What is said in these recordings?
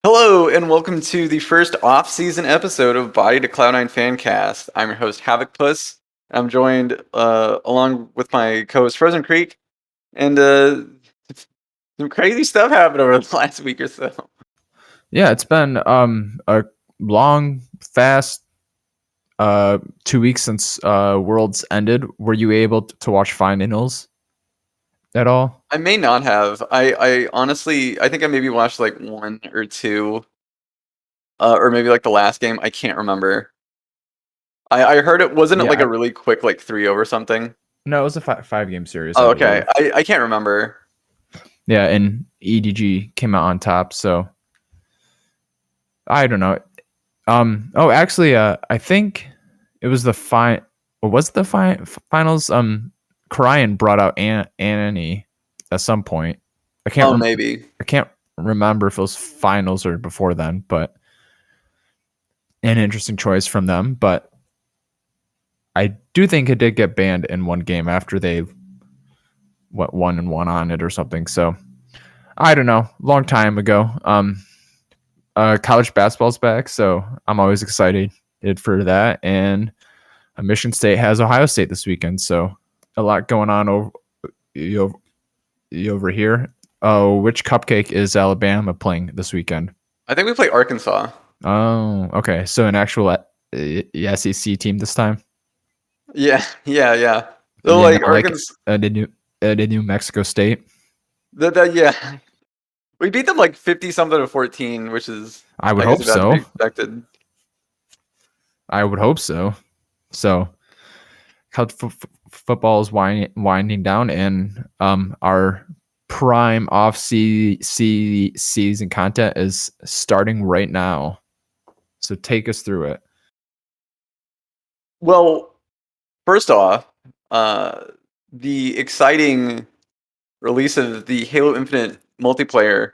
Hello, and welcome to the first off-season episode of Bodied to Cloud9 Fancast. I'm your host, Havokpus. I'm joined along with my co-host, Frozencreek, and some crazy stuff happened over the last week or so. Yeah, it's been a long, fast 2 weeks since Worlds ended. Were you able to watch finals at all? I may not have. I honestly, I think I maybe watched like one or two, or maybe like the last game. I can't remember. I heard it wasn't it Yeah, like a really quick like 3-0 or something. no, it was a five game series, I Oh, okay. believe. I can't remember. Yeah, and EDG came out on top, so I don't know. Oh, actually, I think it was the Was it the finals? Kryan brought out Annie at some point. Oh, maybe. I can't remember if it was finals or before then, but an interesting choice from them. But I do think it did get banned in one game after they went 1-1 on it or something. So I don't know. Long time ago. College basketball's back, so I'm always excited for that. And Michigan State has Ohio State this weekend, so a lot going on over here. Oh, which cupcake is Alabama playing this weekend? I think we play Arkansas. Oh, okay. So an actual SEC team this time. Yeah, yeah. So Yeah, like not like Arkansas, the New Mexico State. yeah, we beat them like 50 something to 14, which is I would I guess hope about to be so. expected. I would hope so. So college football is winding down, and our prime season content is starting right now. So take us through it. Well, first off, the exciting release of the Halo Infinite multiplayer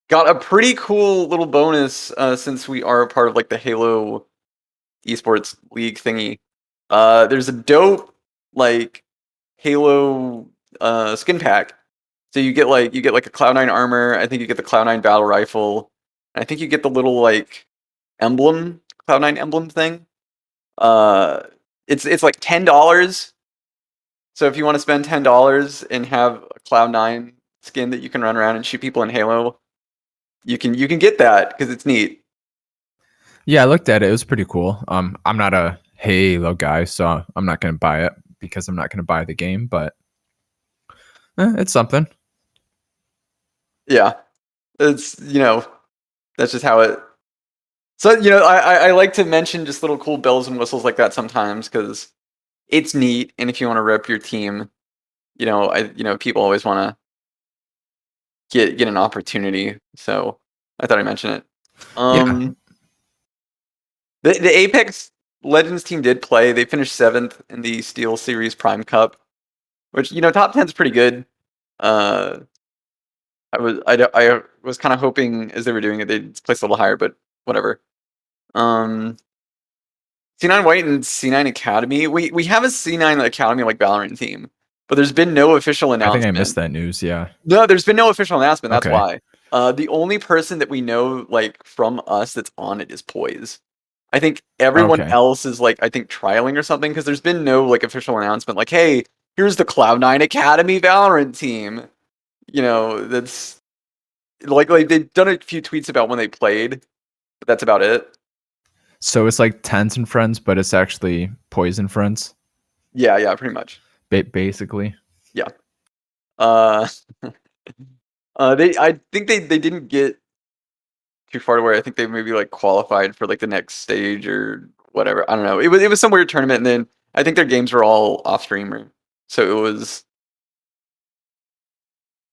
got a pretty cool little bonus since we are a part of like the Halo esports league thingy. There's a dope like Halo skin pack. So you get like a Cloud9 armor. I think you get the Cloud9 battle rifle. I think you get the little like emblem, Cloud9 emblem thing. Uh, it's like $10. So if you want to spend $10 and have a Cloud9 skin that you can run around and shoot people in Halo, you can get that because it's neat. Yeah, I looked at it. It was pretty cool. I'm not a Halo guy, so I'm not going to buy it because I'm not going to buy the game. But it's something. Yeah, it's that's just how it. So I like to mention just little cool bells and whistles like that sometimes because it's neat, and if you want to rep your team, people always want to get an opportunity. So I thought I'd mention it. Yeah. Um, the Apex Legends team did play. They finished 7th in the Steel Series Prime Cup, which top 10 is pretty good. Uh, I was kind of hoping as they were doing it they'd place a little higher, but whatever. Um, C9 White and C9 Academy. We have a C9 Academy like Valorant team, but there's been no official I think I missed announcement. that news. Yeah. No, there's been no official announcement. That's Okay. why. The only person that we know like from us that's on it is Poise. I think everyone Okay. else is like I think trialing or something because there's been no like official announcement like, hey, here's the Cloud9 Academy Valorant team. That's like they've done a few tweets about when they played, but that's about it. So it's like Tens and Friends, but it's actually Poison Friends, Yeah, pretty much. basically. Yeah. Uh, I think they didn't get too far to where I think they maybe like qualified for like the next stage or whatever. I don't know. It was some weird tournament, and then I think their games were all off streamer, so it was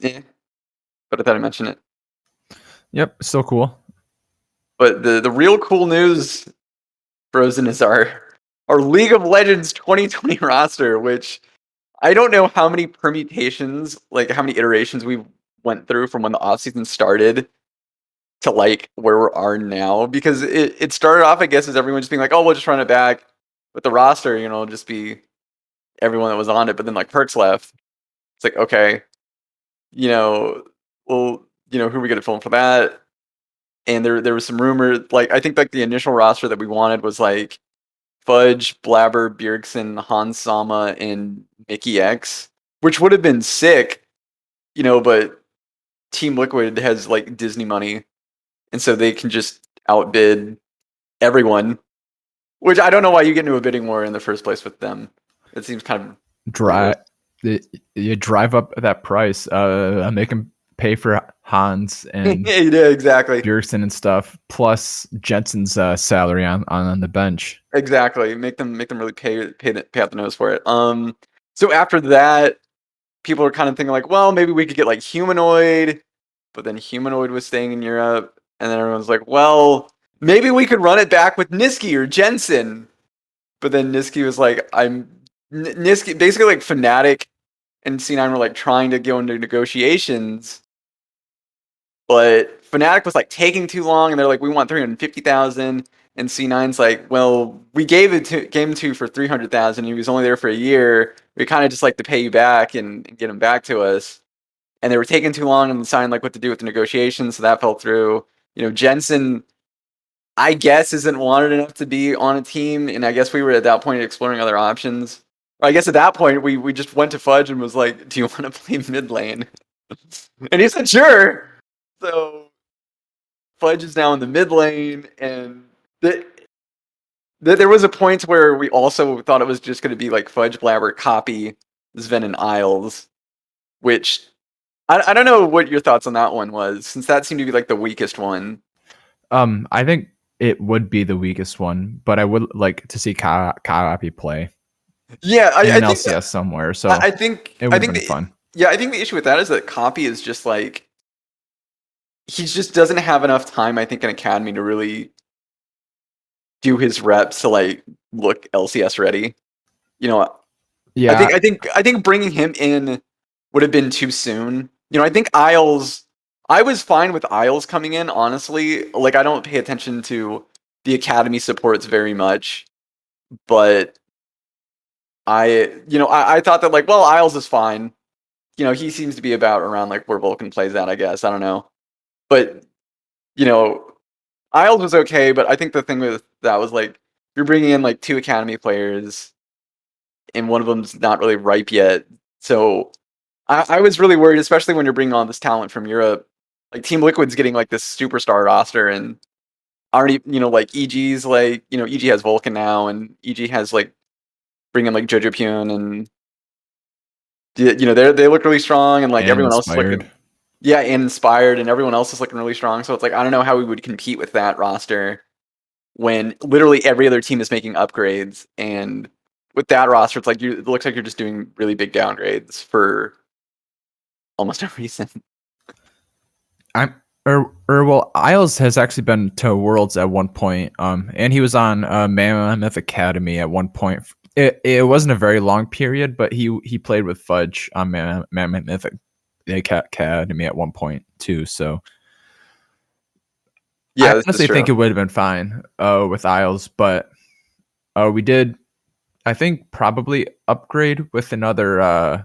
eh. But I thought I mentioned it. Yep. Still cool. But the real cool news, Frozen, is our League of Legends 2020 roster, which I don't know how many permutations, like how many iterations we went through from when the offseason started to like where we are now because it started off I guess as everyone just being like, oh, we'll just run it back with the roster, just be everyone that was on it. But then like Perks left. It's like, okay, you know, well, who are we gonna film for that? and there was some rumor, like I think like the initial roster that we wanted was like Fudge, Blabber, Bjergsen, Hans Sama, and Mickey X, which would have been sick, but Team Liquid has like Disney money, and so they can just outbid everyone. Which I don't know why you get into a bidding war in the first place with them. It seems kind of Drive you drive up that price, make him pay for Hans and yeah, exactly. Bjergsen and stuff, plus Jensen's salary on the bench. Exactly. Make them really pay out the nose for it. So after that, people are kind of thinking like, well, maybe we could get like Humanoid, but then Humanoid was staying in Europe, and then everyone's like, well, maybe we could run it back with Niski or Jensen. But then Niski was like, Niski, basically like Fnatic and C9 were like trying to go into negotiations, but Fnatic was like taking too long, and they're like, we want 350,000, and C9's like, well, we gave him to for 300,000. He was only there for a year. We kind of just like to pay you back and get him back to us. And they were taking too long and deciding like what to do with the negotiations, so that fell through. Jensen, I guess, isn't wanted enough to be on a team, and I guess we were at that point exploring other options. Or I guess at that point we just went to Fudge and was like, "Do you want to play mid lane?" And he said, "Sure." So Fudge is now in the mid lane, and there was a point where we also thought it was just going to be like Fudge, Blabber, copy Sven and Isles, which I don't know what your thoughts on that one was, since that seemed to be like the weakest one. I think it would be the weakest one, but I would like to see Karapi play. Yeah, in I think LCS somewhere. So I think it would have been fun. Yeah, I think the issue with that is that Copy is just like he just doesn't have enough time, I think, in Academy to really do his reps to like look LCS ready. Yeah, I think bringing him in would have been too soon. I think Isles. I was fine with Isles coming in, honestly. Like, I don't pay attention to the Academy supports very much, but I thought that like, well, Isles is fine. He seems to be about around like where Vulcan plays at, I guess. I don't know. But, Isles was okay, but I think the thing with that was like, you're bringing in like two Academy players, and one of them's not really ripe yet. So I was really worried, especially when you're bringing on this talent from Europe. Like, Team Liquid's getting like this superstar roster, and already, like EG's like, EG has Vulcan now, and EG has like bringing like Jojo Pyun, and they look really strong, and like and everyone else is Inspired. looking, yeah, and Inspired, and everyone else is looking really strong. So it's like, I don't know how we would compete with that roster when literally every other team is making upgrades, and with that roster, it's like it looks like you're just doing really big downgrades for almost no reason. Well, Isles has actually been to Worlds at one point, and he was on Mammoth Academy at one point. It wasn't a very long period, but he played with Fudge on Mammoth Academy at one point too. So Yeah, I honestly think it would have been fine with Isles, but we did, I think, probably upgrade with another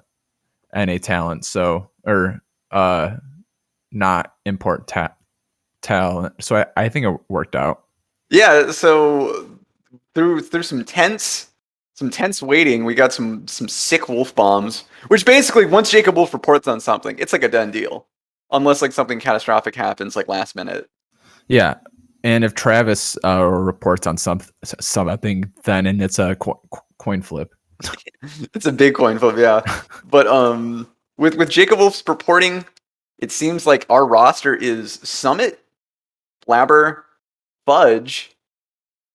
NA talent. So not import talent. So I think it worked out. Yeah, so through some tense waiting, we got some sick wolf bombs, which basically, once Jacob Wolf reports on something, it's like a done deal, unless like something catastrophic happens like last minute. Yeah, and if Travis reports on something, then and it's a coin flip. It's a big coin flip, yeah. But with Jacob Wolf's reporting, it seems like our roster is Summit, Blabber, Fudge,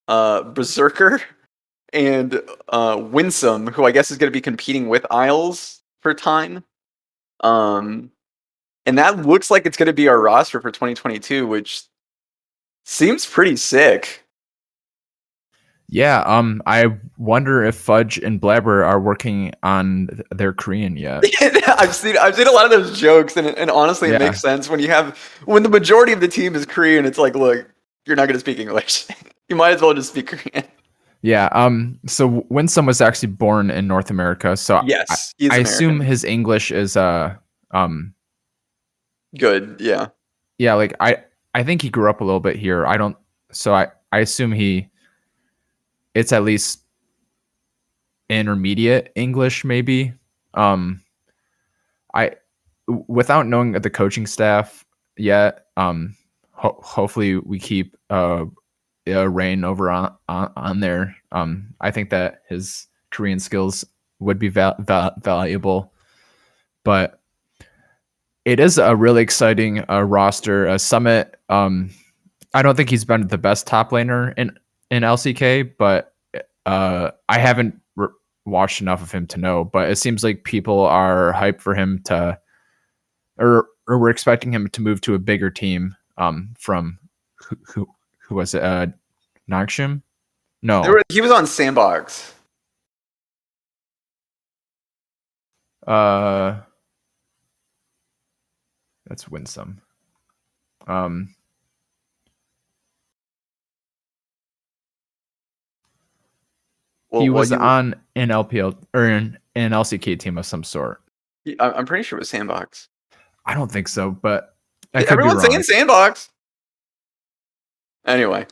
Berserker, and Winsome, who I guess is going to be competing with Isles for time. And that looks like it's going to be our roster for 2022, which seems pretty sick. Yeah, I wonder if Fudge and Blabber are working on their Korean yet. I've seen a lot of those jokes, and honestly, it makes sense when the majority of the team is Korean. It's like, look, you're not going to speak English. You might as well just speak Korean. Yeah. So Winsome was actually born in North America, so Yes, I assume his English is good. Yeah. Yeah, like I I think he grew up a little bit here. I assume it's at least intermediate English, maybe. I Without knowing the coaching staff yet, hopefully we keep Rain over on there. I think that his Korean skills would be valuable, but it is a really exciting roster. Summit, I don't think he's been the best top laner in LCK, but I haven't watched enough of him to know. But it seems like people are hyped for him to, or we're expecting him to move to a bigger team. From who was it? Nakshim? No. He was on Sandbox. That's Winsome. He was on an LPL or an LCK team of some sort. I'm pretty sure it was Sandbox. I don't think so, but everyone's saying Sandbox. Anyway,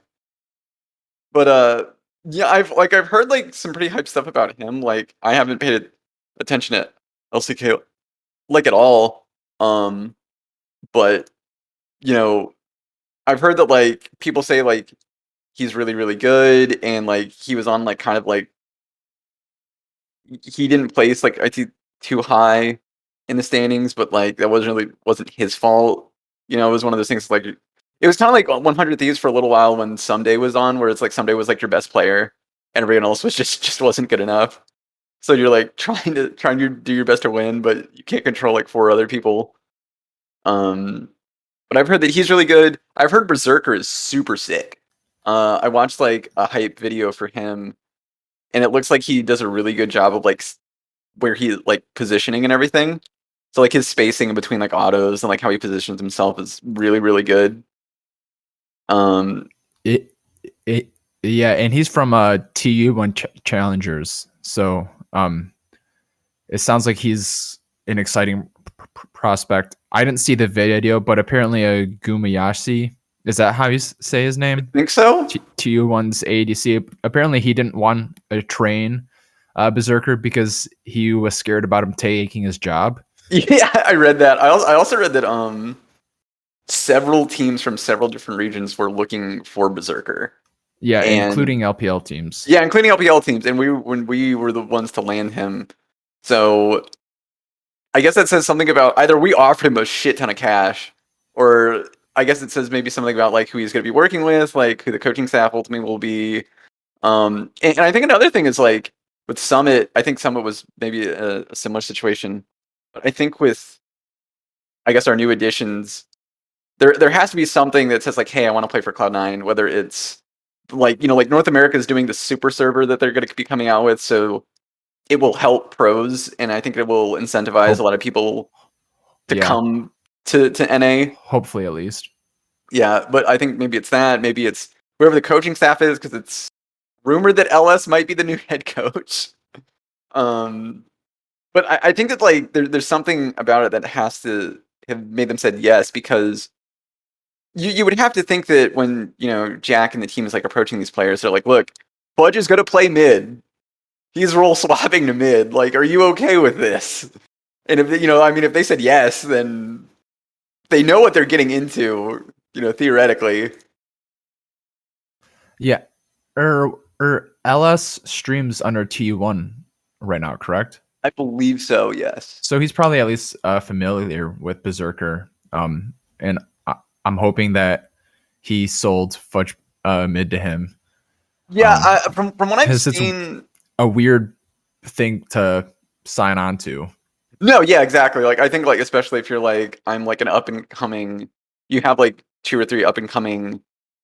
but yeah, I've heard like some pretty hype stuff about him. Like I haven't paid attention to LCK like at all. But you know, I've heard that like people say like he's really really good, and like he was on like kind of like he didn't place like I think too high in the standings, but like that wasn't his fault. You know, it was one of those things like it was kind of like 100 Thieves for a little while when Someday was on, where it's like Someday was like your best player, and everyone else was just wasn't good enough. So you're like trying to do your best to win, but you can't control like 4 other people. But I've heard that he's really good. I've heard Berserker is super sick. I watched like a hype video for him, and it looks like he does a really good job of like where he like positioning and everything. So like his spacing in between like autos and like how he positions himself is really really good. Yeah, and he's from TU1 Challengers, so it sounds like he's an exciting prospect. I didn't see the video, but apparently a Gumayashi, is that how you say his name? I think so. TU1's ADC. Apparently he didn't want to train Berserker because he was scared about him taking his job. Yeah, I read that. I also read that several teams from several different regions were looking for Berserker. Yeah, including LPL teams. Yeah, including LPL teams, and when we were the ones to land him. So I guess that says something about either we offered him a shit ton of cash, or I guess it says maybe something about like who he's going to be working with, like who the coaching staff ultimately will be. And I think another thing is like with Summit, I think Summit was maybe a similar situation. But I think with, I guess, our new additions, there has to be something that says like, hey, I want to play for Cloud9, whether it's like, you know, like North America is doing the super server that they're going to be coming out with, so it will help pros, and I think it will incentivize a lot of people to come to NA. Hopefully, at least. Yeah, but I think maybe it's that. Maybe it's whoever the coaching staff is, because it's rumored that LS might be the new head coach. But I think that like there's something about it that has to have made them said yes, because you would have to think that when, you know, Jack and the team is like approaching these players, they're like, look, Fudge is going to play mid. He's role swapping to mid. Like, are you okay with this? And if you know, I mean, if they said yes, then they know what they're getting into. You know, theoretically. Yeah, LS streams under TU1 right now, correct? I believe so. Yes. So he's probably at least familiar with Berserker. And I'm hoping that he sold Fudge mid to him. Yeah, from what I've seen, a weird thing to sign on to. No, yeah, exactly. Like I think like especially if you're like I'm like an up and coming, you have like 2 or 3 up and coming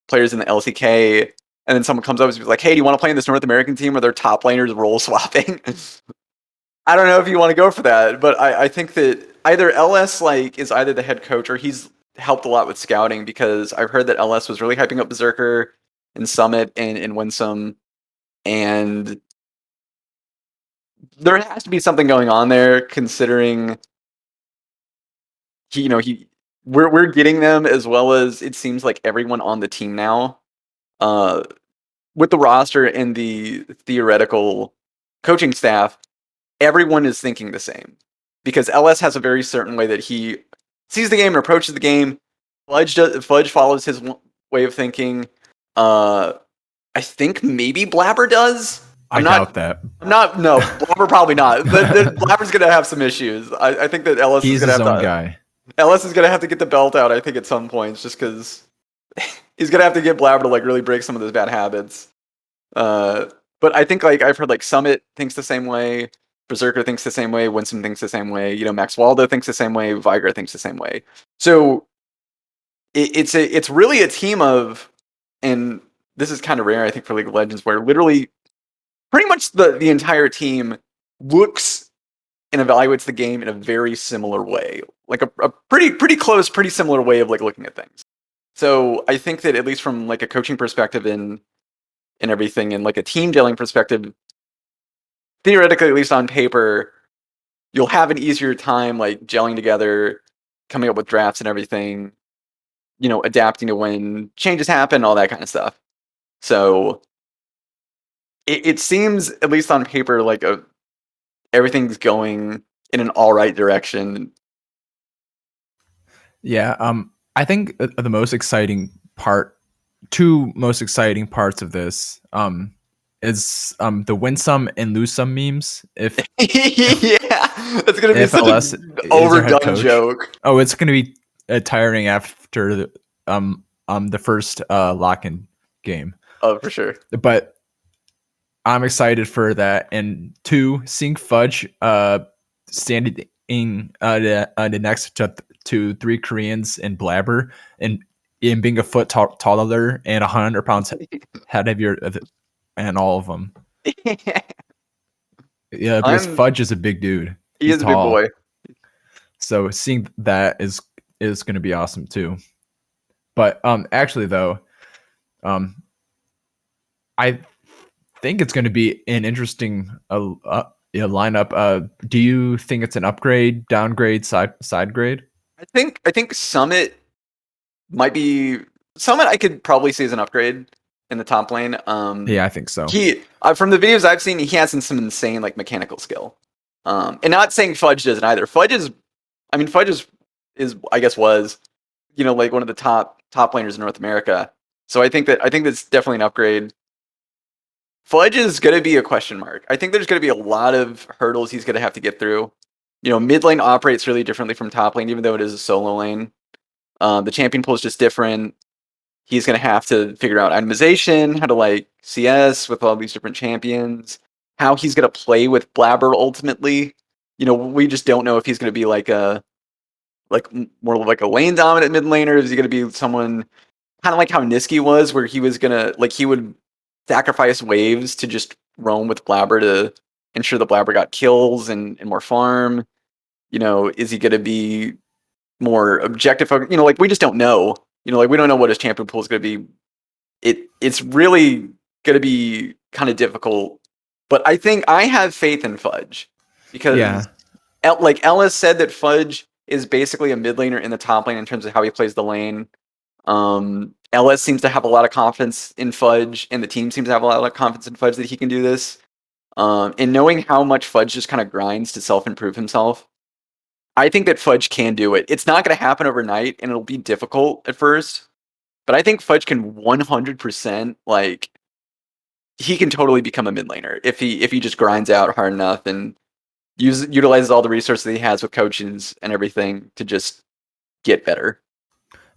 players in the LCK, and then someone comes up and is like, "Hey, do you want to play in this North American team where their top laners role swapping?" I don't know if you want to go for that, but I think that either LS like is either the head coach or he's helped a lot with scouting, because I've heard that LS was really hyping up Berserker in Summit and in Winsome, and there has to be something going on there, considering he we're getting them, as well as it seems like everyone on the team now, uh, with the roster and the theoretical coaching staff. Everyone is thinking the same, because LS has a very certain way that he sees the game and approaches the game. Fudge follows his way of thinking. I think maybe Blabber does. I doubt that. I'm not. No, Blabber probably not. Blabber's gonna have some issues. I think that Ellis is He's gonna his have own to. guy. Ellis is gonna have to get the belt out. I think at some points, just because he's gonna have to get Blabber to like really break some of those bad habits. Uh, but I think like I've heard like Summit thinks the same way. Berserker thinks the same way. Winston thinks the same way. You know, Max Waldo thinks the same way. Viger thinks the same way. So it's really a team of, and this is kind of rare, I think, for League of Legends, where literally pretty much the entire team looks and evaluates the game in a very similar way, like a pretty close, pretty similar way of like looking at things. So I think that at least from like a coaching perspective and everything, and like a team dealing perspective, theoretically, at least on paper, you'll have an easier time like gelling together, coming up with drafts and everything, you know, adapting to when changes happen, all that kind of stuff. So it seems, at least on paper, like everything's going in an all right direction. Yeah. I think the most exciting part, two most exciting parts of this, is the win some and lose some memes. If Yeah, that's gonna be if such LS an is our head overdone coach, joke. oh, it's gonna be tiring after the first lock-in game. Oh, for sure. But I'm excited for that. And two, seeing Fudge standing the next to three Koreans in Blabber and being a foot taller and 100 pounds heavier and all of them. Yeah, because Fudge is a big dude. He He's is a big tall. boy. So seeing that is going to be awesome too. But actually though, I think it's going to be an interesting lineup. Do you think it's an upgrade, downgrade, side grade? I think Summit might be Summit. I could probably see as an upgrade in the top lane. Yeah, I think so. He from the videos I've seen, he has some insane like mechanical skill. And not saying Fudge doesn't either. Fudge is I guess was, you know, like one of the top laners in North America. So I think that's definitely an upgrade. Fudge is going to be a question mark. I think there's going to be a lot of hurdles he's going to have to get through. You know, mid lane operates really differently from top lane, even though it is a solo lane. The champion pool is just different. He's going to have to figure out itemization, how to like CS with all these different champions, how he's going to play with Blabber ultimately. You know, we just don't know if he's going to be like more like a lane dominant mid laner. Is he going to be someone kind of like how Niski was, where he was gonna like he would sacrifice waves to just roam with Blabber to ensure the Blabber got kills and more farm. You know, is he gonna be more objective? You know, like we just don't know. You know, like we don't know what his champion pool is gonna be. It's really gonna be kind of difficult. But I think I have faith in Fudge because like Ellis said that Fudge is basically a mid laner in the top lane in terms of how he plays the lane. LS seems to have a lot of confidence in Fudge, and the team seems to have a lot of confidence in Fudge that he can do this. And knowing how much Fudge just kind of grinds to self-improve himself, I think that Fudge can do it. It's not going to happen overnight, and it'll be difficult at first, but I think Fudge can 100%, like, he can totally become a mid laner if he just grinds out hard enough and utilizes all the resources that he has with coaches and everything to just get better.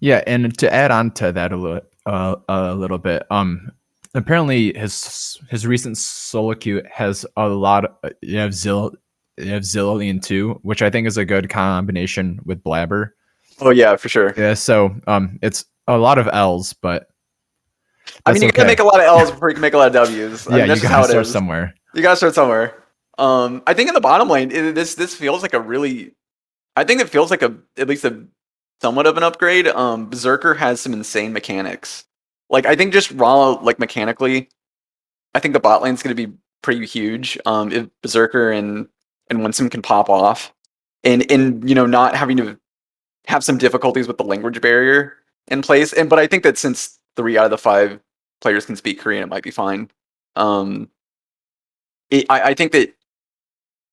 Yeah, and to add on to that a little bit, apparently his recent solo queue has a lot of Zillion too, which I think is a good combination with Blabber. Oh yeah, for sure. Yeah, so it's a lot of L's, but I mean, you gotta make a lot of L's before you can make a lot of W's. Yeah, you gotta start somewhere. You gotta start somewhere. I think in the bottom lane, this feels like I think it feels like at least a somewhat of an upgrade. Berserker has some insane mechanics. Like I think just raw like mechanically, I think the bot lane's gonna be pretty huge. If Berserker and Winsome can pop off, and you know not having to have some difficulties with the language barrier in place. But I think that since 3 out of the 5 players can speak Korean, it might be fine. I think that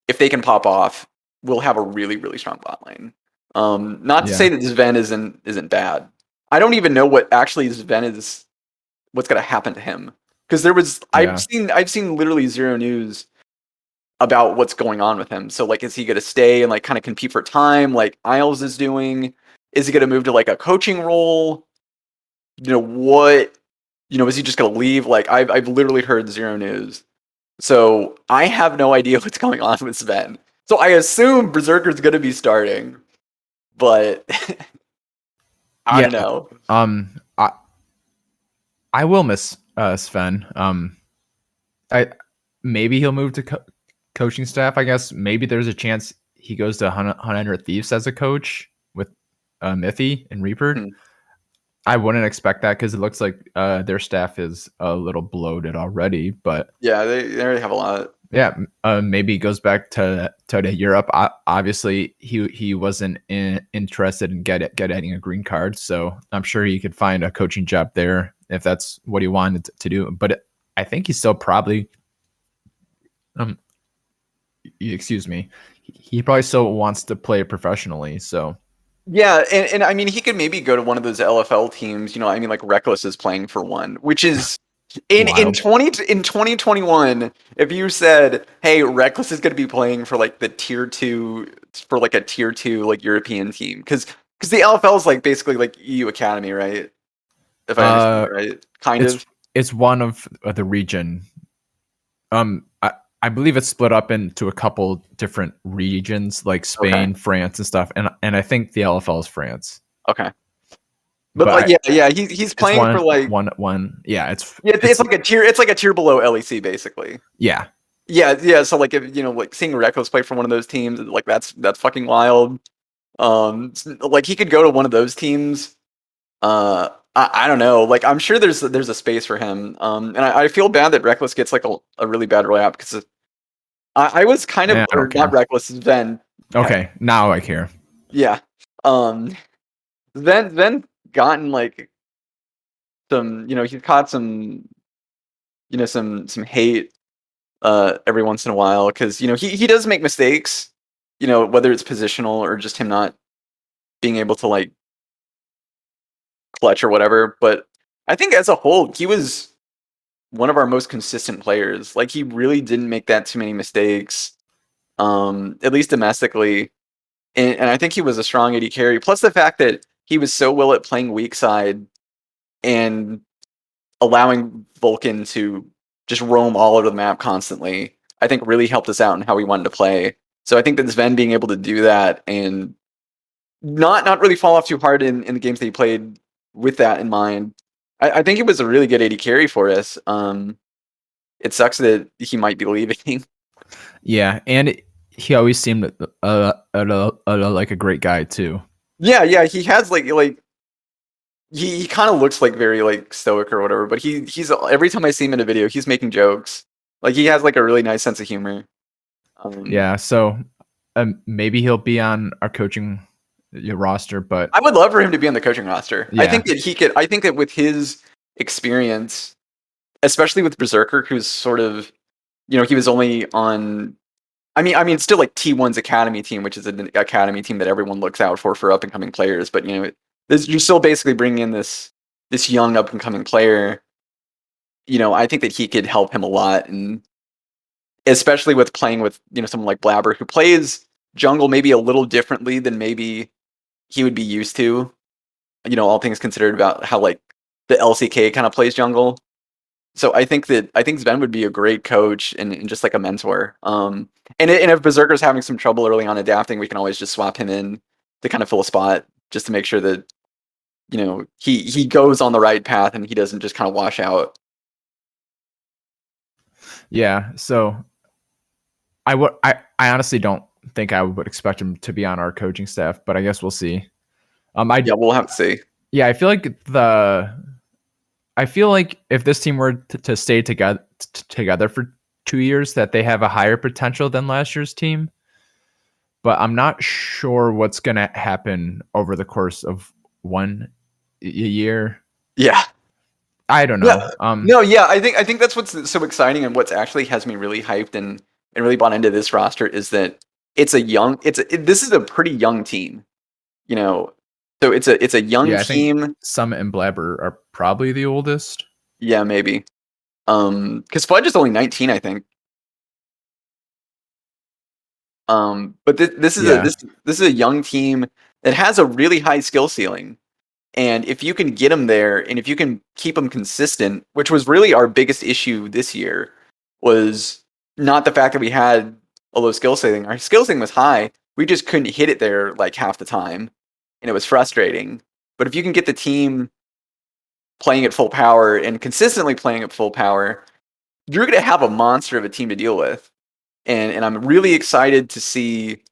if they can pop off, we'll have a really, really strong bot lane. Not to Yeah. say that Sven isn't bad. I don't even know what actually Sven is. What's going to happen to him? Because Yeah. I've seen literally zero news about what's going on with him. So like, is he going to stay and like kind of compete for time like Isles is doing? Is he going to move to like a coaching role? What? Is he just going to leave? Like I've literally heard zero news. So I have no idea what's going on with Sven. So I assume Berserker's going to be starting, but I Yeah. don't know. I will miss Sven. I maybe he'll move to coaching staff. I guess maybe there's a chance he goes to 100 Thieves as a coach with Mithy and Reaper. Hmm. I wouldn't expect that because it looks like their staff is a little bloated already. But Yeah, they already have a lot. yeah, maybe he goes back to Europe. Obviously, he wasn't interested in getting a green card, so I'm sure he could find a coaching job there if that's what he wanted to do. But I think he's still probably excuse me, he probably still wants to play professionally. So Yeah, and I mean he could maybe go to one of those LFL teams. I mean like Reckless is playing for one, which is in wild. 2021. If you said, "Hey, Reckless is going to be playing for like the tier 2 like European team," because the LFL is like basically like EU Academy, right? If I understand it right, kind of. It's one of the region. I believe it's split up into a couple different regions like Okay, Spain, France, and stuff. And I think the LFL is France. okay, but But like yeah, he's it's playing for like one. Yeah, it's yeah, it's like a tier below LEC basically. yeah, Yeah. So like if like seeing Reckless play for one of those teams, like that's fucking wild. Like he could go to one of those teams. I don't know. Like I'm sure there's a space for him. And I feel bad that Reckless gets like a really bad rap because I was kind of I or don't not care. Reckless Sven. Okay, now I care. Yeah. Um, Sven gotten like some. He's caught some. Some hate every once in a while because he does make mistakes. Whether it's positional or just him not being able to like clutch or whatever. But I think as a whole, he was one of our most consistent players. Like he really didn't make that too many mistakes, at least domestically. And I think he was a strong AD carry. Plus the fact that he was so well at playing weak side and allowing Vulcan to just roam all over the map constantly, I think really helped us out in how we wanted to play. So I think that Sven being able to do that and not really fall off too hard in the games that he played with that in mind, I think it was a really good AD carry for us. It sucks that he might be leaving. Yeah, and he always seemed like a great guy too. Yeah, he has like he kind of looks like very like stoic or whatever, but he's every time I see him in a video, he's making jokes. Like he has like a really nice sense of humor. Yeah, so maybe he'll be on our coaching roster, but I would love for him to be on the coaching roster. I yeah, think that he could. I think that with his experience, especially with Berserker, who's sort of, he was only on. I mean, still like T1's academy team, which is an academy team that everyone looks out for up and coming players. But you're still basically bringing in this young up and coming player. I think that he could help him a lot, and especially with playing with someone like Blabber who plays jungle maybe a little differently than maybe he would be used to. All things considered about how like the LCK kind of plays jungle. So I think Sven would be a great coach and just like a mentor. And if Berserker's having some trouble early on adapting, we can always just swap him in to kind of fill a spot, just to make sure that he goes on the right path and he doesn't just kind of wash out. yeah. So I honestly don't think I would expect him to be on our coaching staff, but I guess we'll see. Yeah, we'll have to see. Yeah, I feel like if this team were to stay together for 2 years, that they have a higher potential than last year's team. but I'm not sure what's gonna happen over the course of a year. Yeah. I don't No, know. no, yeah. I think that's what's so exciting, and what's actually has me really hyped and really bought into this roster is that this is a pretty young team, you know. So it's a young Yeah, I think team. Summit and Blabber are probably the oldest. Yeah, maybe. Because Fudge is only 19, I think. But Yeah. this is a young team that has a really high skill ceiling. And if you can get them there, and if you can keep them consistent, which was really our biggest issue this year, was not the fact that we had a low skill ceiling. Our skill ceiling was high. We just couldn't hit it there like half the time, and it was frustrating. But if you can get the team playing at full power and consistently playing at full power, you're going to have a monster of a team to deal with. And I'm really excited to see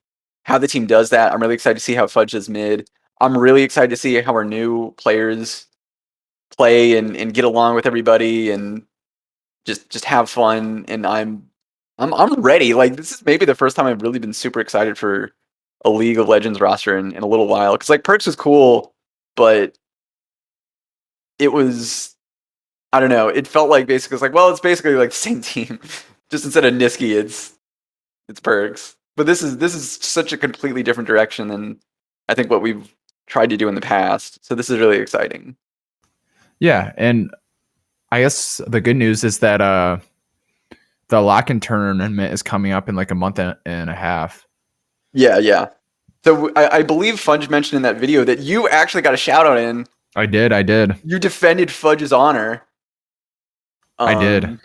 how the team does that. I'm really excited to see how Fudge does mid. I'm really excited to see how our new players play and get along with everybody and just have fun. And I'm ready. Like, this is maybe the first time I've really been super excited for a League of Legends roster in a little while. Because like Perks was cool, but it was, I don't know. It felt like basically it's like, well, it's basically like the same team. Just instead of Niski, it's Perks. But this is such a completely different direction than I think what we've tried to do in the past. So this is really exciting. Yeah, and I guess the good news is that the lock in tournament is coming up in like a month and a half. Yeah, yeah. So I believe Fudge mentioned in that video that you actually got a shout out in. I did. You defended Fudge's honor. I did.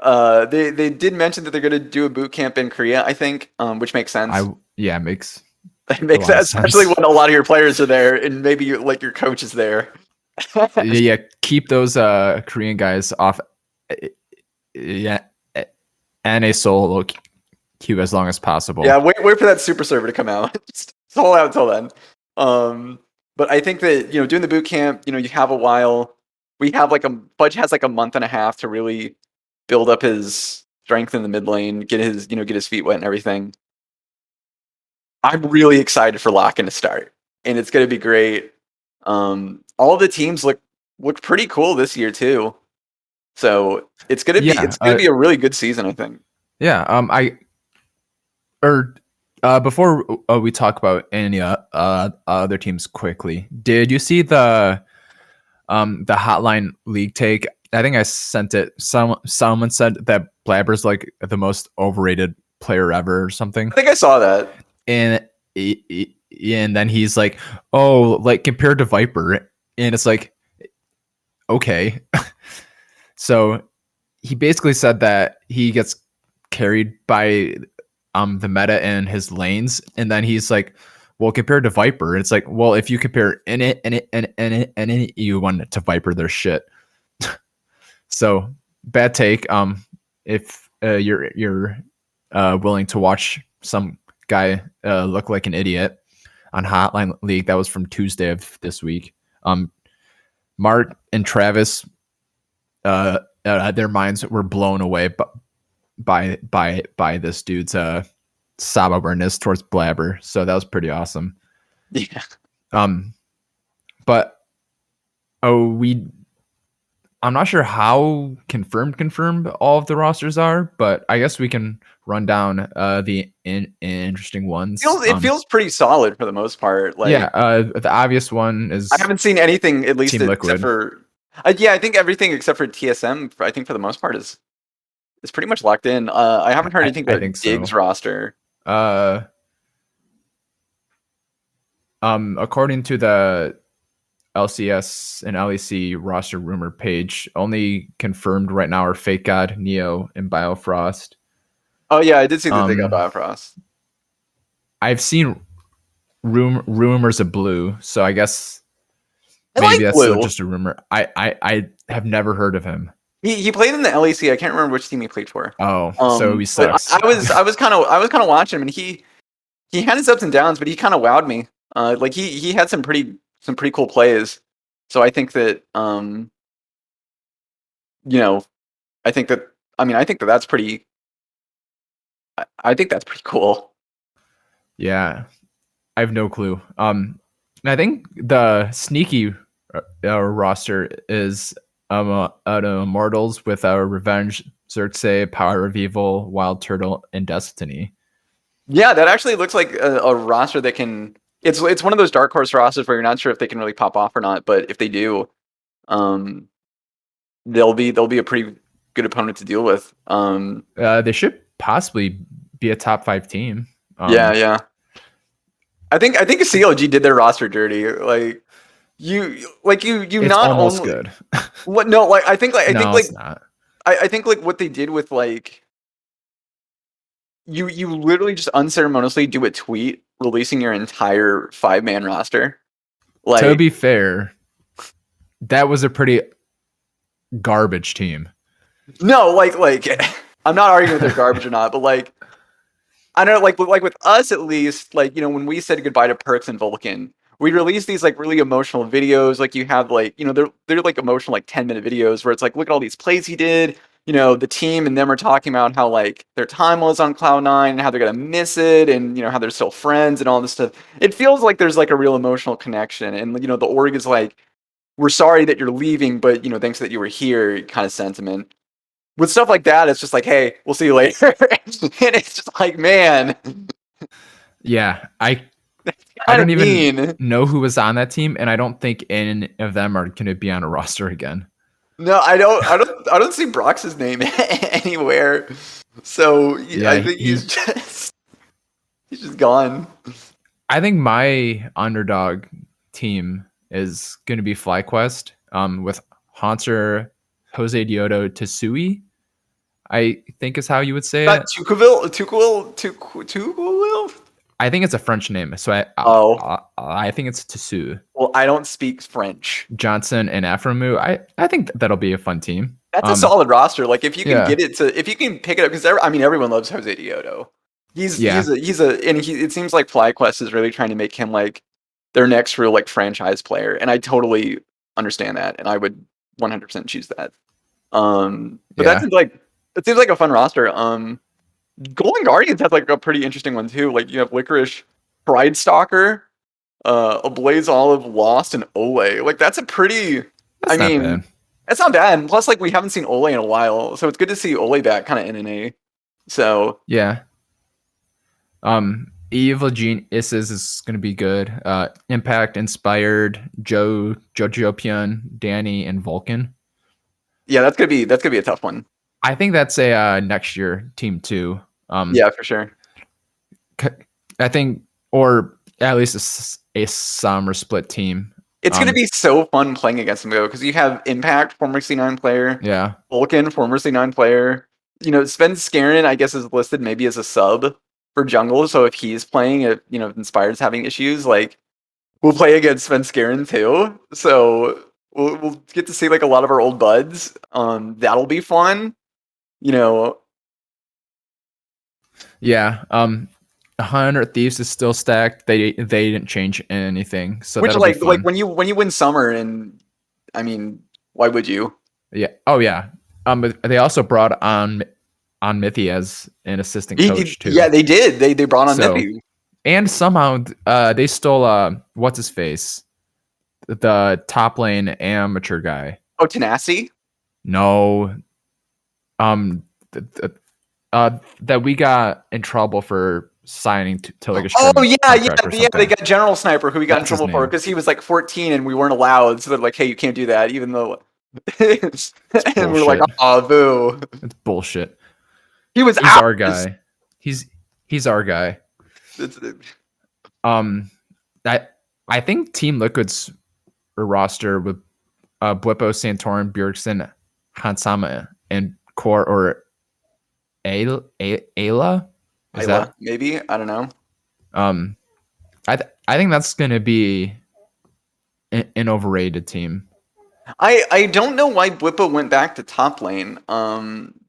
Um, they did mention that they're going to do a boot camp in Korea, I think, which makes sense. Yeah, makes It a makes lot of sense, especially sense. when a lot of your players are there, and maybe like your coach is there. Yeah, keep those Korean guys off. Yeah, and a solo queue as long as possible. Yeah, wait for that super server to come out. Just hold out until then. But I think that doing the boot camp, you have a while. We have Fudge has like a month and a half to really build up his strength in the mid lane, get his feet wet and everything. I'm really excited for Lock-in to start, and it's going to be great. All the teams look pretty cool this year too, so it's gonna be Yeah, it's gonna be a really good season, I think. yeah. Or before we talk about any other teams quickly, did you see the Hotline League take? I think I sent it. Someone said that Blabber's like the most overrated player ever or something, I think I saw that. and and then he's like, oh, like compared to Viper, and it's like, okay. So he basically said that he gets carried by the meta in his lanes, and then he's like, well, compared to Viper, it's like, well, if you compare any EU1 to Viper, they're shit. So bad take. If you're willing to watch some guy look like an idiot on Hotline League, that was from Tuesday of this week. Mark and Travis, their minds were blown away by this dude's Saba awareness towards Blabber. So that was pretty awesome. Yeah. But oh, I'm not sure how confirmed all of the rosters are, but I guess we can run down the interesting ones. It feels pretty solid for the most part. Yeah, Like, the obvious one I is haven't seen anything, at least Team except Liquid. for yeah, I think everything except for TSM. I think for the most part is pretty much locked in. I haven't heard anything I about think Diggs so. roster. Uh, according to the LCS and LEC roster rumor page, only confirmed right now are Fake God, Neo, and Biofrost. Oh yeah, I did see that they got Um, Bifrost. I've seen rumors of Blue, so I guess I maybe like that's still Blue. just a rumor. I have never heard of him. He played in the LEC. I can't remember which team he played for. Oh, so he But sucks. I was kind of watching him, and he had his ups and downs, but he kind of wowed me. Like he had some pretty cool plays. So I think that you know, I think that I mean I think that that's pretty. I think that's pretty cool. Yeah, I have no clue. I think the sneaky roster is Immortals with Revenge, Xerxes, Power of Evil, Wild Turtle, and Destiny. Yeah, that actually looks like a roster that can. It's one of those dark horse rosters where you're not sure if they can really pop off or not. But if they do, um, they'll be a pretty good opponent to deal with. They should possibly be a top 5 team. Yeah, yeah. I think CLG did their roster dirty. You It's not almost only good. what no like I think No, it's not. I think like what they did with like you literally just unceremoniously do a tweet releasing your entire 5-man roster. To Like be fair, that was a pretty garbage team. no, I'm not arguing if they're garbage or not, but like I don't know, like with us at least, like when we said goodbye to Perks and Vulcan, we released these like really emotional videos. Like you have like they're like emotional like 10-minute videos where it's like look at all these plays he did. The team and them are talking about how like their time was on Cloud Nine and how they're gonna miss it, and how they're still friends and all this stuff. It feels like there's like a real emotional connection, and the org is like, we're sorry that you're leaving, but thanks that you were here, kind of sentiment. With stuff like that, it's just like, hey, we'll see you later, and it's just like, man, Yeah, I kind don't of even mean. know who was on that team, and I don't think any of them are going to be on a roster again. No, I don't see Brox's name anywhere. So Yeah, I think he's just gone. I think my underdog team is going to be FlyQuest, with Haunter, Jose Dioto, Tesui, I think is how you would say Not it. Tukuil. I think it's a French name, so Oh, I think it's Tesu. well, I don't speak French. Johnson and Aframu. I think that'll be a fun team. That's a solid roster. Like if you can Yeah, if you can pick it up, because I mean everyone loves Jose Dioto. yeah, It seems like FlyQuest is really trying to make him like their next real like franchise player, and I totally understand that, and I would 100% choose that. But yeah. that seems like a fun roster. Golden Guardians has like a pretty interesting one too. Like you have Licorice, Pride Stalker, Ablaze Olive, Lost, and Ole. Like that's a pretty. I That's not mean, bad. that's not bad. And plus, like we haven't seen Ole in a while, so it's good to see Ole back, kind of in NA. So Yeah. Evil Geniuses is going to be good. Impact, Inspired, Jojopian, Danny, and Vulcan. yeah, that's gonna be a tough one. I think that's a next year team too. Yeah, for sure. I think, or at least a summer split team. It's gonna be so fun playing against them though, because you have Impact, former C9 player, Yeah, Vulcan, former C9 player. Sven Skaren, I guess, is listed maybe as a sub for jungle. So if he's playing, if Inspired's having issues, like we'll play against Sven Skaren too. So we'll get to see like a lot of our old buds. That'll be fun. You know, yeah. 100 Thieves is still stacked. They didn't change anything, so which that'll be like fun. when you win summer, and I mean, why would you? Yeah. Oh yeah. But they also brought on Mithy as an assistant coach Yeah, too. they did. They brought on So, Mippy. and somehow they stole what's his face, the top lane amateur guy. Oh, Tenacity. No, th- th- that we got in trouble for signing to like a Oh scrim yeah, contract or yeah. They something. got General Sniper, who we got in That's his trouble for name. because he was like 14 and we weren't allowed. So they're like, "Hey, you can't do that," even though. It's And we're like, bullshit. "Oh, boo!" It's bullshit. He was He's out. our guy. He's he's our guy. It's- Um, I I think Team Liquid's roster with Bwipo, Santorin, Bjergsen, Hansama, and Core or Ayla. Is Isla, that maybe, I don't know. um? I think that's gonna be an overrated team. I don't know why Blippo went back to top lane.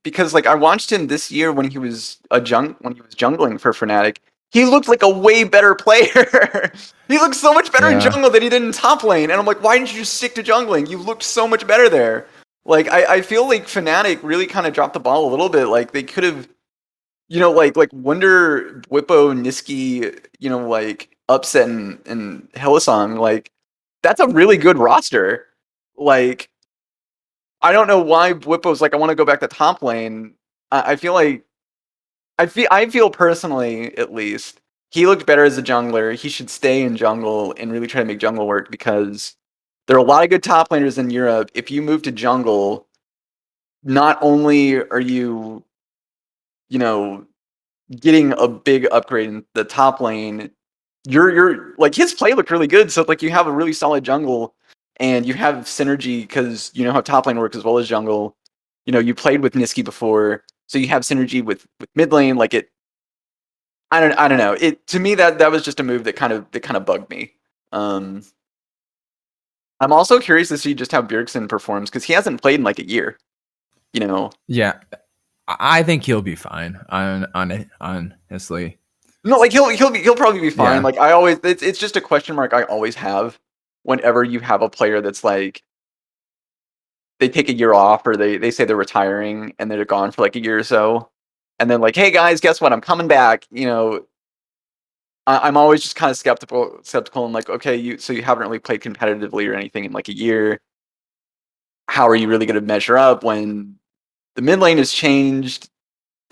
Because like I watched him this year when he was jungling for Fnatic. He looked like a way better player. He looked so much better in Yeah, jungle than he did in top lane. And I'm like, why didn't you just stick to jungling? You looked so much better there. Like I feel like Fnatic really kind of dropped the ball a little bit. Like they could have like Wonder, Whippo, Niski, like Upset and Hillsong, like that's a really good roster. Like I don't know why Whippo's like I want to go back to top lane. I feel like I feel personally at least he looked better as a jungler. He should stay in jungle and really try to make jungle work because there are a lot of good top laners in Europe. If you move to jungle, not only are you know, getting a big upgrade in the top lane, you're like his play looked really good. So like you have a really solid jungle and you have synergy because you know how top lane works as well as jungle. You played with Niski before, so you have synergy with mid lane. Like it, I don't know. It to me that was just a move that kind of bugged me. Um, I'm also curious to see just how Bjergsen performs because he hasn't played in like a year. You know, Yeah, I think he'll be fine. Honestly, no, like he'll probably be fine. yeah, Like I always, it's just a question mark I always have whenever you have a player that's like they take a year off or they say they're retiring and they're gone for like a year or so, and then like, hey guys, guess what? I'm coming back. I'm always just kind of skeptical and like, okay, you haven't really played competitively or anything in like a year. How are you really going to measure up when the mid lane has changed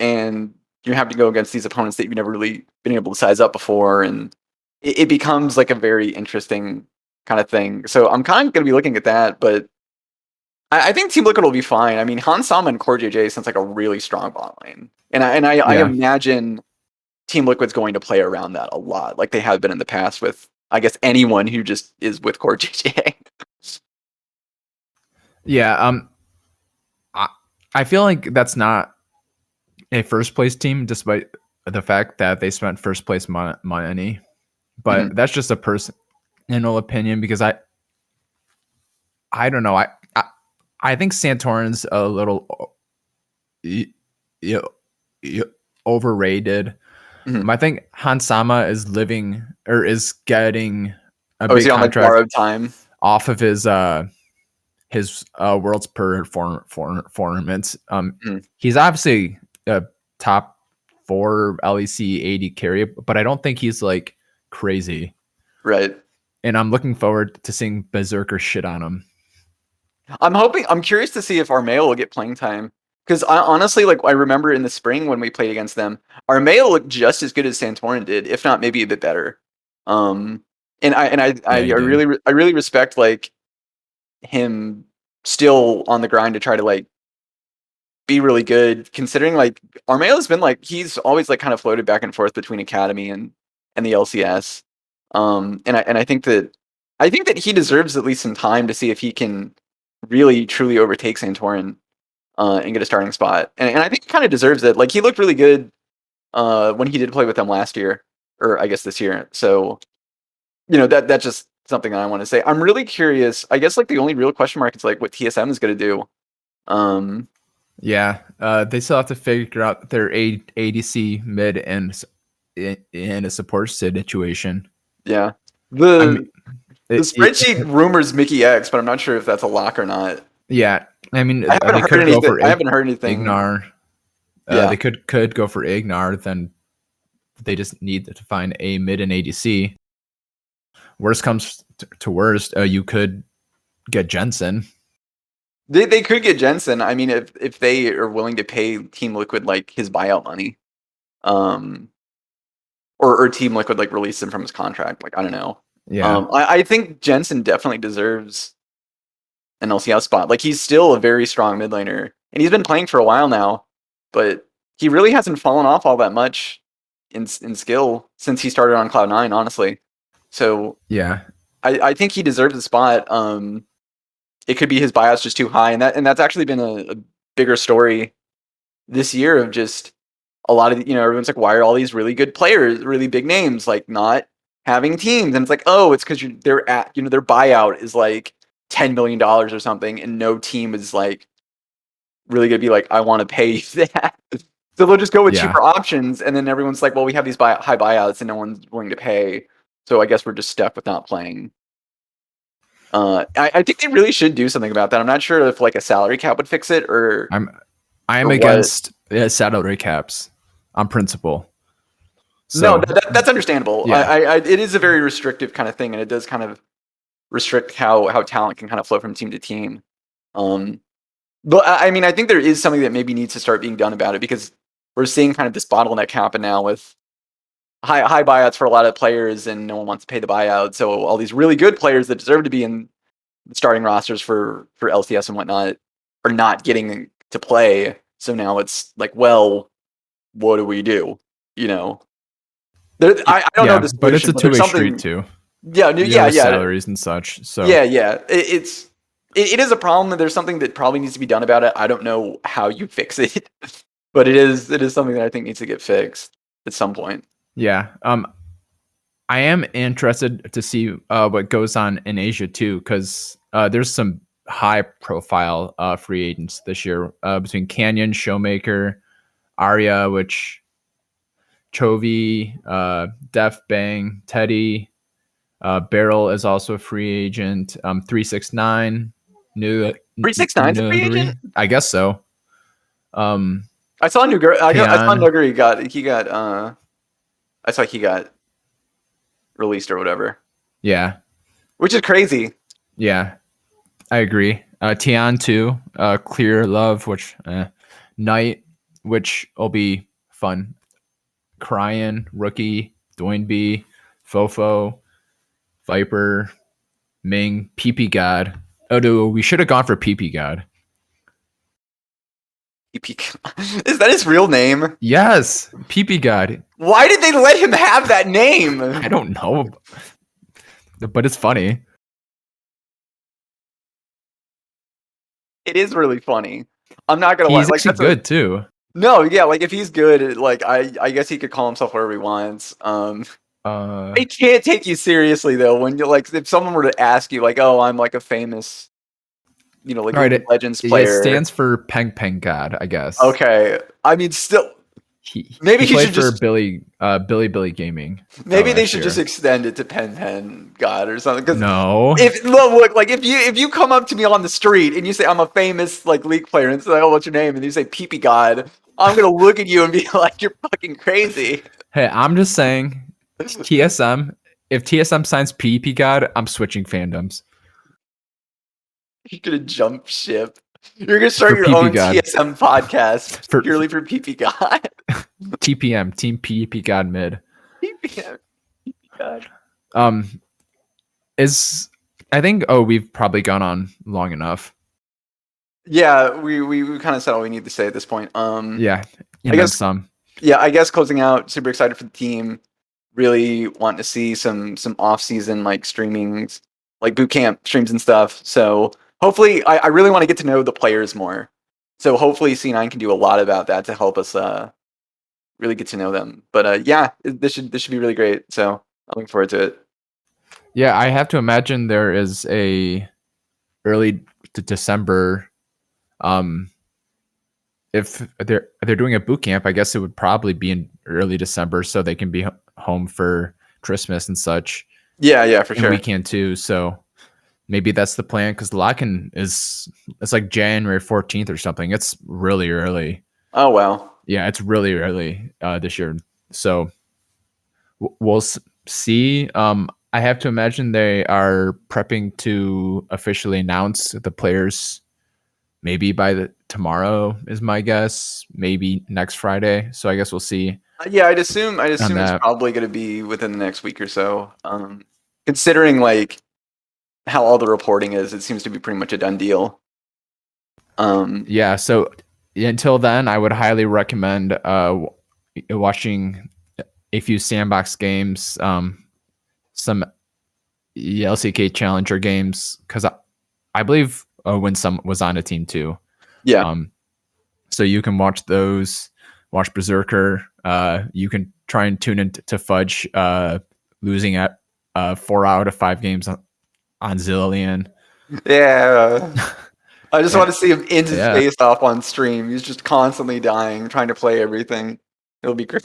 and you have to go against these opponents that you've never really been able to size up before, and it becomes like a very interesting kind of thing. So I'm kind of going to be looking at that, but I think Team Liquid will be fine. I mean, Han Sama and Core JJ sounds like a really strong bot lane, and I yeah, imagine Team Liquid's going to play around that a lot, like they have been in the past with I guess anyone who just is with Core JJ. yeah. I, I feel like that's not a first place team, despite the fact that they spent first place money. But Mhm. that's just a personal opinion because I don't know. I think Santorin's a little y- y- y- overrated. Mhm. I think Hansama is living or is getting a Oh, is big he on like contract borrowed time? off of his world's performance. Mhm. He's obviously a top 4 LEC 80 carry, but I don't think he's like crazy. Right. And I'm looking forward to seeing Berserker shit on him. I'm curious to see if Armeo will get playing time. Because I honestly, like, I remember in the spring when we played against them, Armeo looked just as good as Santorin did, if not maybe a bit better. Um, and Yeah, he did. I really respect like him still on the grind to try to like be really good. Considering like Armeo's been like he's always like kind of floated back and forth between Academy and the LCS. And I think that he deserves at least some time to see if he can really truly overtake Santorin and get a starting spot. And I think he kind of deserves it. Like he looked really good when he did play with them last year, or I guess this year. So that's just something that I want to say. I'm really curious. I guess like the only real question mark is like what TSM is going to do. Um, Yeah, they still have to figure out their ADC mid and in a support situation. yeah, I mean, the the it, spreadsheet rumors Mickey X, but I'm not sure if that's a lock or not. yeah. I mean, I haven't they heard could go anything. for I haven't heard anything. Ignar. They Yeah, could go for Ignar. Then they just need to find a mid and ADC. Worst comes to worst, you could get Jensen. they could get Jensen. I mean, if they are willing to pay Team Liquid like his buyout money, um, or Team Liquid like release him from his contract. Like I don't know. Yeah, I think Jensen definitely deserves an LCS spot. Like he's still a very strong mid laner, and he's been playing for a while now, but he really hasn't fallen off all that much in skill since he started on Cloud9, honestly. So yeah, I think he deserves a spot. It could be his buyout's just too high, and that's actually been a bigger story this year of just a lot of everyone's like, why are all these really good players, really big names, like not having teams? And it's like, oh, it's because they're at their buyout is like $10 million or something, and no team is like really gonna be like, I want to pay you that. So they'll just go with yeah, cheaper options, and then everyone's like, well, we have these high buyouts, and no one's willing to pay. So I guess we're just stuck with not playing. I think they really should do something about that. I'm not sure if like a salary cap would fix it or I'm or what. against salary caps. on principle. So, no, that's understandable. Yeah. It is a very restrictive kind of thing, and it does kind of restrict how talent can kind of flow from team to team. But I mean, I think there is something that maybe needs to start being done about it, because we're seeing kind of this bottleneck happen now with high buyouts for a lot of players, and no one wants to pay the buyout. So all these really good players that deserve to be in the starting rosters for LCS and whatnot are not getting to play. So now it's like, well, what do we do? You know, I don't know the solution, but it's a two-way street too. Yeah, salaries and such. So yeah, it is a problem, and there's something that probably needs to be done about it. I don't know how you fix it, but it is something that I think needs to get fixed at some point. Yeah. I am interested to see what goes on in Asia too, because there's some high-profile free agents this year between Canyon, Showmaker, Arya, which Chovy, Def Bang, Teddy, Barrel is also a free agent. 369, new 369's a free agent? I guess so. I saw Nuguri. I saw Nuguri I saw he got released or whatever. Yeah, which is crazy. Yeah, I agree. Tian too. Clear Love, which Knight, which will be fun. Cryan, Rookie, Doinby, Fofo, Viper, Ming, PP God. Oh, dude, we should have gone for PP God. Is that his real name? Yes, PP God. Why did they let him have that name? I don't know, but it's funny. It is really funny. I'm not gonna lie. He's actually good too. No, yeah, like if he's good, like I guess he could call himself whatever he wants. I can't take you seriously though when you're like, if someone were to ask you like, oh, I'm like a famous, like Legends player. It stands for Peng Peng God, I guess. Okay, I mean, still, maybe he should for just Billy Gaming. Maybe they should just extend it to Pen Pen God or something. Because no, if you come up to me on the street and you say I'm a famous like League player and say, oh, what's your name? And you say PP God, I'm gonna look at you and be like, you're fucking crazy. Hey, I'm just saying, TSM. If TSM signs PP God, I'm switching fandoms. You're gonna jump ship. You're gonna start your own God. TSM podcast purely for PP God. TPM, Team PP God mid. TPM, PP God. I think we've probably gone on long enough. Yeah, we kind of said all we need to say at this point. Yeah, I guess some. Yeah, I guess closing out, super excited for the team. Really want to see some off-season like streamings, like boot camp streams and stuff. So hopefully, I really want to get to know the players more. So hopefully C9 can do a lot about that to help us really get to know them. But yeah, this should be really great. So I'm looking forward to it. Yeah, I have to imagine there is a early December. If they're doing a boot camp, I guess it would probably be in early December, so they can be home for Christmas and such. Yeah, for sure. We can too. So maybe that's the plan, because the lock-in it's like January 14th or something. It's really early. Oh wow. Yeah, it's really early this year. So we'll see. I have to imagine they are prepping to officially announce the players. Maybe by tomorrow is my guess. Maybe next Friday. So I guess we'll see. Yeah, I'd assume it's probably going to be within the next week or so. Considering like how all the reporting is, it seems to be pretty much a done deal. Yeah. So until then, I would highly recommend watching a few sandbox games, some LCK Challenger games, because I believe when some was on a team too. Yeah. So you can watch those, watch Berserker. You can try and tune into Fudge losing at 4 out of 5 games on Zillion. Yeah. I just want to see him end his face off on stream. He's just constantly dying, trying to play everything. It'll be great.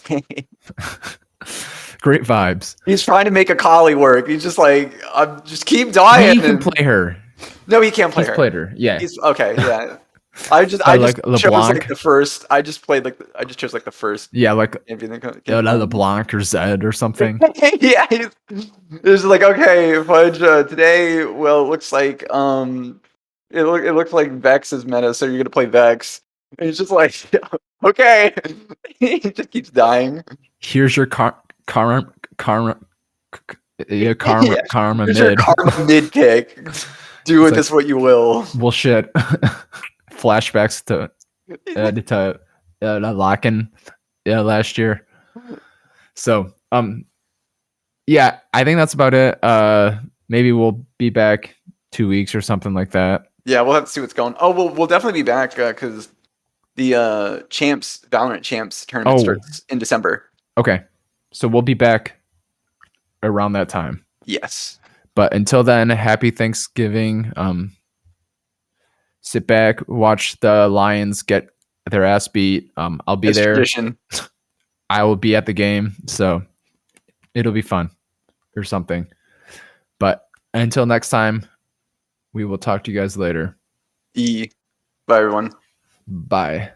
Great vibes. He's trying to make a Kali work. He's just like, just keep dying. He can play her. No, he can't play her. He's played her. Yeah. Okay. Yeah. I Or just like chose like LeBlanc. the first. I just played like I just chose like the first Yeah, like champion that came. LeBlanc or Zed or something. Yeah, it's like okay, Fudge. Today, well, it looks like it looks like Vex is meta, so you're gonna play Vex. And it's just like okay, he just keeps dying. Here's your karma, yeah, Yeah, karma here's your mid. karma mid pick. Do It's with like this what you will. bullshit. Flashbacks to locking last year. So yeah, I think that's about it. Maybe we'll be back 2 weeks or something like that. Yeah, we'll have to see what's going. Oh, we'll definitely be back because the champs Valorant champs tournament Oh, starts in December. okay. So we'll be back around that time. Yes. But until then, happy Thanksgiving. Sit back, watch the Lions get their ass beat. I'll be It's there. tradition. I will be at the game, so it'll be fun or something. But until next time, we will talk to you guys later. Bye everyone. Bye.